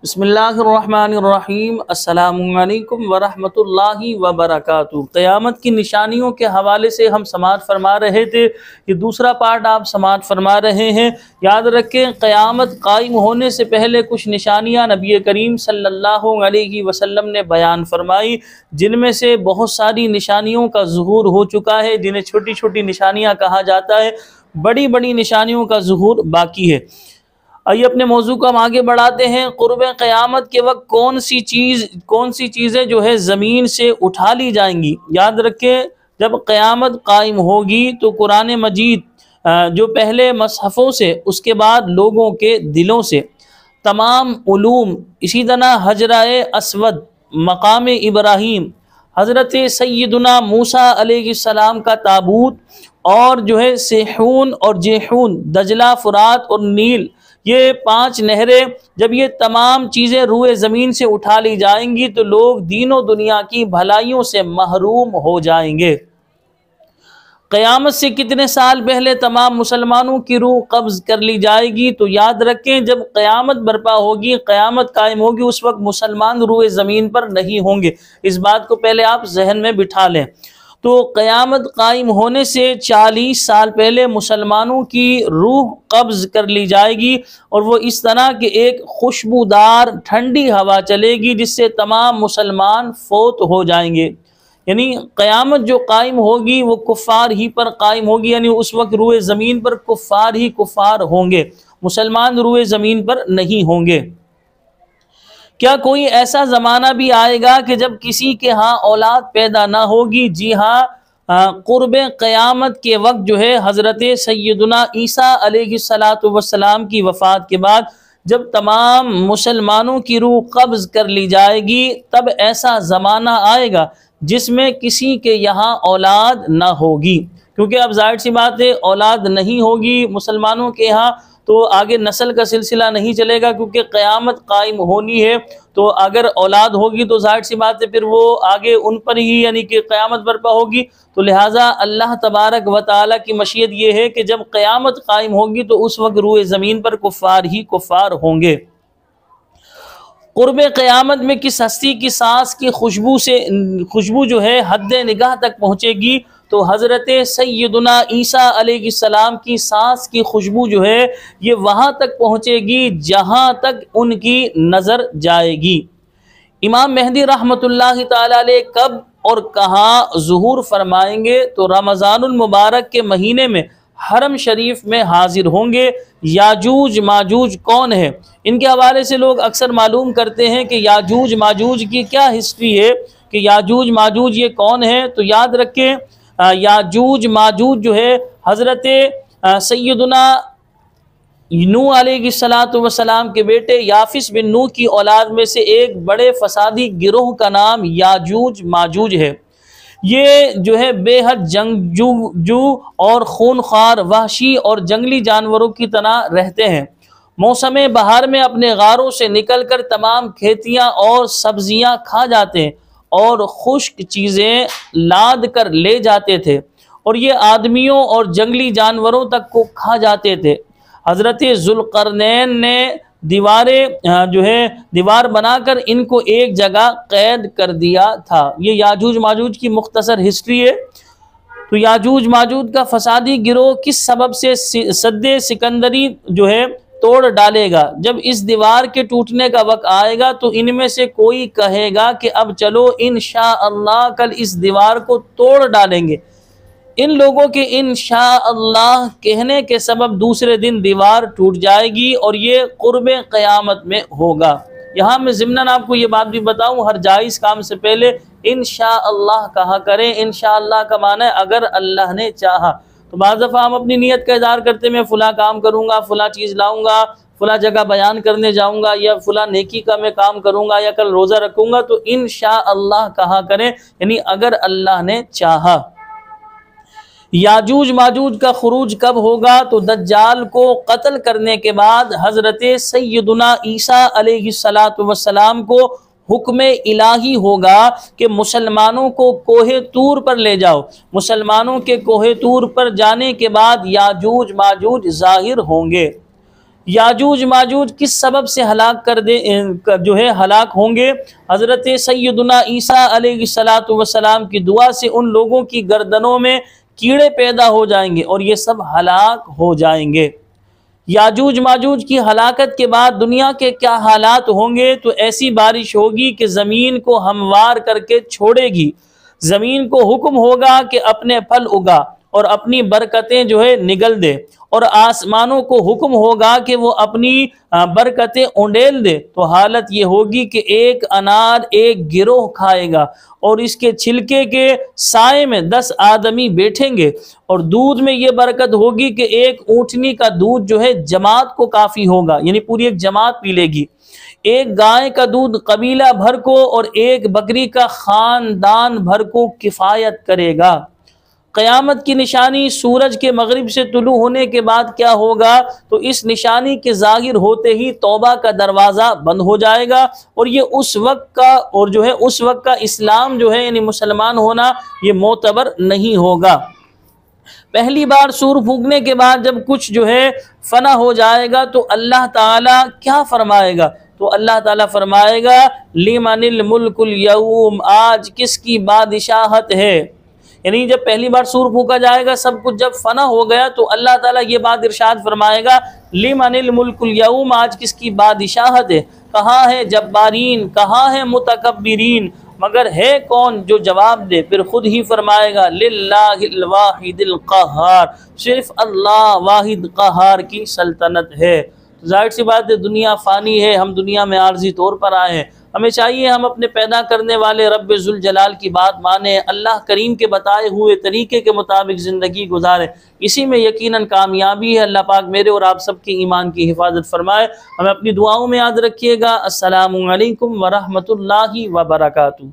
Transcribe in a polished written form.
बिस्मिल्लाहिर्रहमानिर्रहीम अस्सलामुअलैकुम वरहमतुल्लाहि वबरकातुहू। क़यामत की निशानियों के हवाले से हम समाअत फरमा रहे थे। ये दूसरा पार्ट आप समाअत फरमा रहे हैं। याद रखें, क़यामत कायम होने से पहले कुछ निशानियाँ नबी करीम सल्लल्लाहु अलैहि वसल्लम ने बयान फरमाई, जिनमें से बहुत सारी निशानियों का ज़ुहूर हो चुका है, जिन्हें छोटी छोटी निशानियाँ कहा जाता है। बड़ी बड़ी निशानियों का ज़ुहूर बाकी है। आइए अपने मौजू को हम आगे बढ़ाते हैं। क़ुर्ब क़यामत के वक्त कौन सी चीज़ें जो है ज़मीन से उठा ली जाएंगी। याद रखें, जब क़यामत कायम होगी तो कुरान मजीद जो पहले मसहफ़ों से, उसके बाद लोगों के दिलों से तमाम उलूम, इसी तरह हजराए अस्वद, मकाम इब्राहीम, हज़रत सैयदना मूसा अलैहिस्सलाम का ताबूत, और जो है सेहून और जेहून, दजला, फुरात और नील, ये 5 नहरें, जब ये तमाम चीज़ें रूए ज़मीन से उठा ली जाएंगी तो लोग दीनों दुनिया की भलाइयों से महरूम हो जाएंगे। क़यामत से कितने साल पहले तमाम मुसलमानों की रूह कब्ज़ कर ली जाएगी। तो याद रखें, जब क़यामत बर्पा होगी, क़यामत कायम होगी, उस वक्त मुसलमान रूए ज़मीन पर नहीं होंगे। इस बात को पहले आप जहन में बिठा लें। तो क़यामत कायम होने से 40 साल पहले मुसलमानों की रूह कब्ज़ कर ली जाएगी, और वो इस तरह के एक खुशबूदार ठंडी हवा चलेगी जिससे तमाम मुसलमान फोत हो जाएंगे। यानी क़यामत जो कायम होगी वो कुफ़ार ही पर कायम होगी, यानी उस वक्त रूए ज़मीन पर कुफ़ार ही कुफ़ार होंगे, मुसलमान रूए ज़मीन पर नहीं होंगे। क्या कोई ऐसा ज़माना भी आएगा कि जब किसी के यहाँ औलाद पैदा ना होगी? जी हाँ, क़ुर्ब क़यामत के वक्त जो है हज़रत सैयदना ईसा अलैहिस्सलातु वस्सलाम की वफ़ात के बाद जब तमाम मुसलमानों की रूह कब्ज़ कर ली जाएगी, तब ऐसा ज़माना आएगा जिसमें किसी के यहाँ औलाद ना होगी। क्योंकि अब जाहिर सी बात है, औलाद नहीं होगी मुसलमानों के यहाँ तो आगे नस्ल का सिलसिला नहीं चलेगा, क्योंकि क़यामत कायम होनी है। तो अगर औलाद होगी तो जाहिर सी बात है फिर वो आगे उन पर ही, यानी कि क़यामत बर्पा होगी। तो लिहाजा अल्लाह तबारक व तआला की मशीयत ये है कि जब क़यामत कायम होगी तो उस वक्त रूए ज़मीन पर कुफ़ार ही कुफ़ार होंगे। क़ुर्ब क़यामत में किस हस्ती की सांस की खुशबू जो है हद निगाह तक पहुँचेगी? तो हज़रत सैयदना ईसा अलैहिस्सलाम की सांस की खुशबू जो है ये वहाँ तक पहुँचेगी जहाँ तक उनकी नज़र जाएगी। इमाम मेहदी रहमतुल्लाहि ताला अलैह कब और कहाँ ज़ुहूर फरमाएंगे? तो रमज़ानुल मुबारक के महीने में हरम शरीफ में हाजिर होंगे। याजूज माजूज कौन है? इनके हवाले से लोग अक्सर मालूम करते हैं कि याजूज माजूज की क्या हिस्ट्री है, कि याजूज माजूज ये कौन है। तो याद रखें, याजूज माजूज जो है हज़रत सैयदना नूह अलैहिस्सलातु वस्सलाम के बेटे याफिस बिन नूह की औलाद में से एक बड़े फसादी गिरोह का नाम याजूज माजूज है। ये जो है बेहद जंगजू और खूनख्वार, वहशी और जंगली जानवरों की तरह रहते हैं। मौसम बहार में अपने गारों से निकलकर तमाम खेतियां और सब्जियां खा जाते हैं और खुश्क चीज़ें लाद कर ले जाते थे, और ये आदमियों और जंगली जानवरों तक को खा जाते थे। हज़रत ज़ुल्क़रनैन ने दीवार बनाकर इनको एक जगह कैद कर दिया था। ये याजूज माजूज की मुख्तसर हिस्ट्री है। तो याजूज माजूज का फसादी गिरोह किस सबब से सद्दे सिकंदरी जो है तोड़ डालेगा? जब इस दीवार के टूटने का वक्त आएगा तो इनमें से कोई कहेगा कि अब चलो इंशाअल्लाह कल इस दीवार को तोड़ डालेंगे। इन लोगों के इंशाअल्लाह कहने के सबब दूसरे दिन दीवार टूट जाएगी, और ये क़ुर्ब क़यामत में होगा। यहाँ मैं ज़िम्नन आपको ये बात भी बताऊँ, हर जायज़ काम से पहले इंशाअल्लाह कहा करें। इंशाअल्लाह का माना है अगर अल्लाह ने चाहा। तो बाज़ दफ़ा हम अपनी नीयत का इज़हार करते मैं फ़लाँ काम करूँगा, फ़लाँ चीज़ लाऊँगा, फ़लाँ जगह बयान करने जाऊँगा, या फ़लाँ नेकी का मैं काम करूँगा, या कल रोज़ा रखूँगा। तो इंशाअल्लाह कहा करें, यानी अगर अल्लाह ने चाहा। याजूज माजूज का खुरूज कब होगा? तो दज्जाल को कत्ल करने के बाद हज़रत सैयदना ईसा अलैहिस्सलातु वस्सलाम को हुक्म इलाही होगा कि मुसलमानों को कोहे तूर पर ले जाओ। मुसलमानों के कोहे तूर पर जाने के बाद याजूज माजूज ज़ाहिर होंगे। याजूज माजूज किस सबब से हलाक कर दे जो है हलाक होंगे। हज़रत सैयदुना ईसा अलैहिस्सलातु वस्सलाम की दुआ से उन लोगों की गर्दनों में कीड़े पैदा हो जाएंगे और ये सब हलाक हो जाएंगे। याजूज माजूज की हलाकत के बाद दुनिया के क्या हालात होंगे, तो ऐसी बारिश होगी कि ज़मीन को हमवार करके छोड़ेगी। ज़मीन को हुक्म होगा कि अपने फल उगा और अपनी बरकतें जो है निगल दे, और आसमानों को हुक्म होगा कि वो अपनी बरकतें उंडेल दे। तो हालत ये होगी कि एक अनार एक गिरोह खाएगा और इसके छिलके के साए में 10 आदमी बैठेंगे, और दूध में ये बरकत होगी कि एक ऊँटनी का दूध जो है जमात को काफ़ी होगा, यानी पूरी एक जमात पी लेगी। एक गाय का दूध कबीला भर को और एक बकरी का खानदान भर को किफ़ायत करेगा। क़यामत की निशानी सूरज के मगरिब से तुलू होने के बाद क्या होगा, तो इस निशानी के ज़ाहिर होते ही तौबा का दरवाज़ा बंद हो जाएगा, और ये उस वक्त का और जो है उस वक्त का इस्लाम जो है यानी मुसलमान होना ये मोतबर नहीं होगा। पहली बार सूर फूकने के बाद जब कुछ जो है फना हो जाएगा तो अल्लाह ताला क्या फरमाएगा, तो अल्लाह ताला फरमाएगा लिमनिल मुल्कुल यौम, आज किसकी बादशाहत है। यानी जब पहली बार सूर फूका जाएगा, सब कुछ जब फना हो गया, तो अल्लाह ताला ये बात इरशाद फरमाएगा लिमनिल मुल्कुल यौम, आज किसकी बादशाहत है। कहाँ है जब्बारीन, कहाँ है मुतकब्बिरीन, मगर है कौन जो जवाब दे। फिर खुद ही फरमाएगा लिल्लाहिल वाहिदिल क़हार, सिर्फ अल्लाह वाहिद क़हार की सल्तनत है। तो जाहिर सी बात है दुनिया फ़ानी है, हम दुनिया में आर्जी तौर पर आए हैं। हमें चाहिए हम अपने पैदा करने वाले रब्बे जुल जलाल की बात माने, अल्लाह करीम के बताए हुए तरीके के मुताबिक ज़िंदगी गुजारें, इसी में यकीनन कामयाबी है। अल्लाह पाक मेरे और आप सबकी ईमान की हिफाजत फरमाए। हमें अपनी दुआओं में याद रखिएगा। अस्सलामु अलैकुम व रहमतुल्लाहि व बरकातुहू।